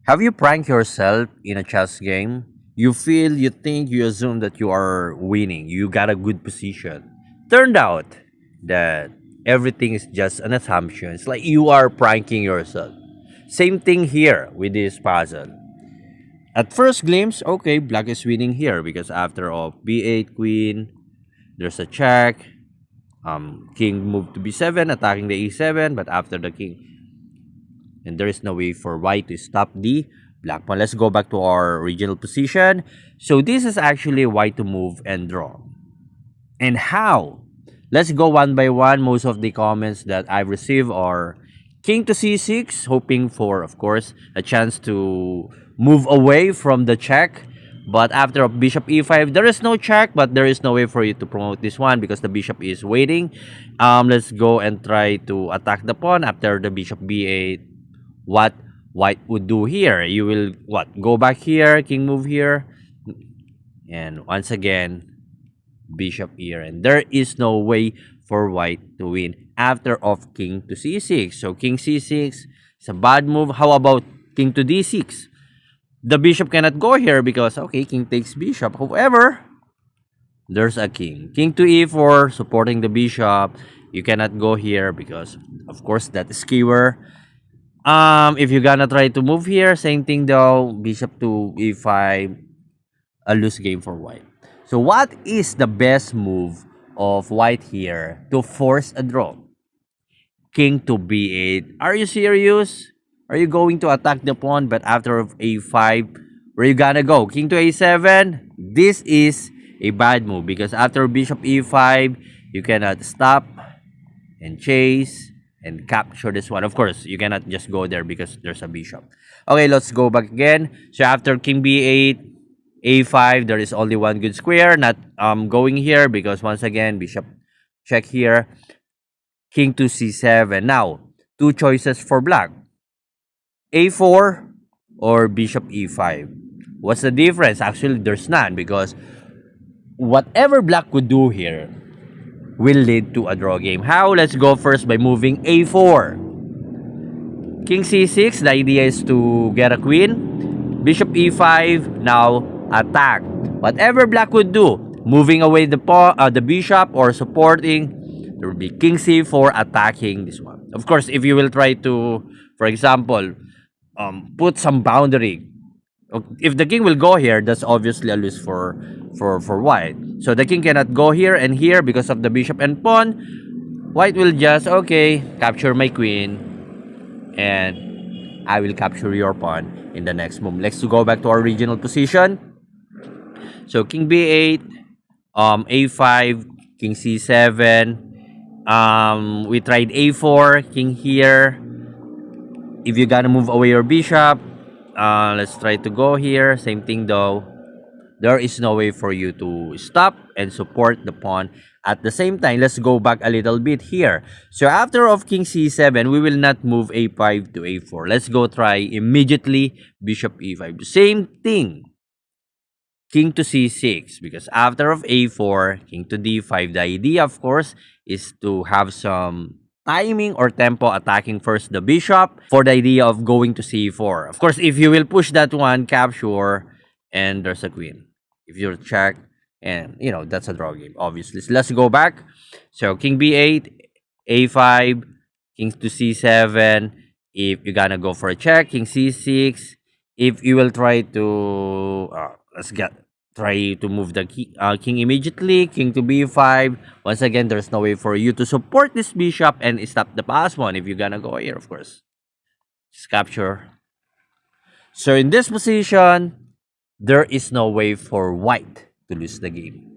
Have you pranked yourself in a chess game? You feel, you think, you assume that you are winning. You got a good position. Turned out that everything is just an assumption. It's like you are pranking yourself. Same thing here with this puzzle. At first glimpse, okay, black is winning here because after all, b8, queen, there's a check. King moved to b7, attacking the e7, but after the king, and there is no way for white to stop the black pawn. Let's go back to our original position. So this is actually white to move and draw. And how? Let's go one by one. Most of the comments that I've received are king to c6, hoping for, of course, a chance to move away from the check. But after bishop e5, there is no check, but there is no way for you to promote this one because the bishop is waiting. Let's go and try to attack the pawn after the bishop b8. What white would do here? You will what? Go back here, king move here, and once again, bishop here, and there is no way for white to win after of king to c6. So king c6 is a bad move. How about king to d6? The bishop cannot go here because okay, king takes bishop. However, there's a king. King to e4 supporting the bishop. You cannot go here because of course that is skewer. If you're gonna try to move here, same thing though. Bishop to e5, a loose game for white. So what is the best move of white here to force a draw? King to b8. Are you serious? Are you going to attack the pawn? But after of a5, where you gonna go? King to a7. This is a bad move because after bishop e5, you cannot stop and chase and capture this one. Of course, you cannot just go there because there's a bishop. Okay, let's go back again. So after king b8, a5, there is only one good square. Not going here because once again, bishop check here. King to c7. Now, two choices for black. a4 or bishop e5. What's the difference? Actually, there's none because whatever black would do here will lead to a draw game. How? Let's go first by moving a4. King c6, the idea is to get a queen. Bishop e5, now attack. Whatever black would do, moving away the bishop or supporting, there will be king c4 attacking this one. Of course, if you will try to, for example, put some boundary. If the king will go here, that's obviously a lose for white. So the king cannot go here and here because of the bishop and pawn. White will just, okay, capture my queen, and I will capture your pawn in the next move. Let's go back to our original position. So king b8, a5, king c7. We tried a4, king here. If you're gonna move away your bishop, let's try to go here. Same thing though. There is no way for you to stop and support the pawn at the same time. Let's go back a little bit here. So after of king c7, we will not move a5 to a4. Let's go try immediately bishop e5. Same thing. King to c6 because after of a4, king to d5. The idea, of course, is to have some timing or tempo attacking first the bishop for the idea of going to c4. Of course, if you will push that one, capture, and there's a queen. If you check, and you know, that's a draw game, obviously. So let's go back. So king b8, a5, king to c7. If you're gonna go for a check, king c6. If you will try to, try to move the king immediately, king to b5. Once again, there's no way for you to support this bishop and stop the pass one if you're gonna go here, of course. Just capture. So in this position, there is no way for white to lose the game.